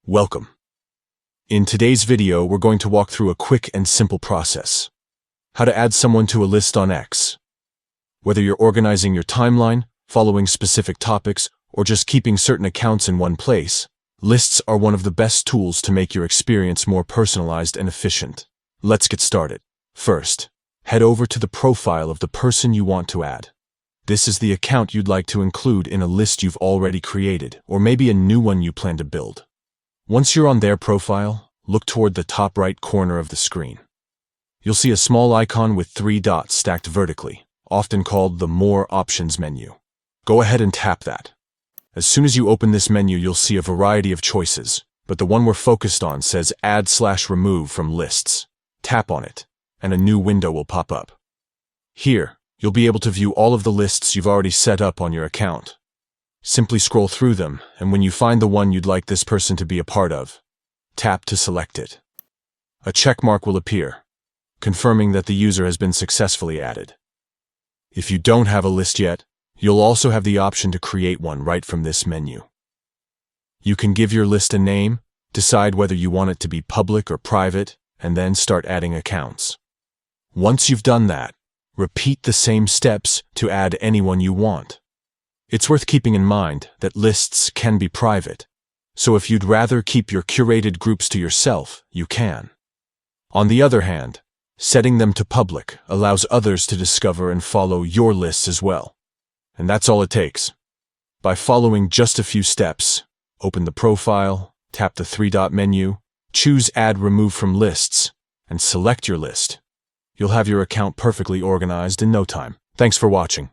Welcome. In today's video, we're going to walk through a quick and simple process. How to add someone to a list on X. Whether you're organizing your timeline, following specific topics, or just keeping certain accounts in one place, lists are one of the best tools to make your experience more personalized and efficient. Let's get started. First, head over to the profile of the person you want to add. This is the account you'd like to include in a list you've already created, or maybe a new one you plan to build. Once you're on their profile, look toward the top right corner of the screen. You'll see a small icon with 3 dots stacked vertically, often called the More Options menu. Go ahead and tap that. As soon as you open this menu, you'll see a variety of choices, but the one we're focused on says Add/Remove from Lists. Tap on it, and a new window will pop up. Here, you'll be able to view all of the lists you've already set up on your account. Simply scroll through them, and when you find the one you'd like this person to be a part of, tap to select it. A check mark will appear, confirming that the user has been successfully added. If you don't have a list yet, you'll also have the option to create one right from this menu. You can give your list a name, decide whether you want it to be public or private, and then start adding accounts. Once you've done that, repeat the same steps to add anyone you want. It's worth keeping in mind that lists can be private, so if you'd rather keep your curated groups to yourself, you can. On the other hand, setting them to public allows others to discover and follow your lists as well. And that's all it takes. By following just a few steps, open the profile, tap the 3-dot menu, choose Add/Remove from Lists, and select your list. You'll have your account perfectly organized in no time. Thanks for watching.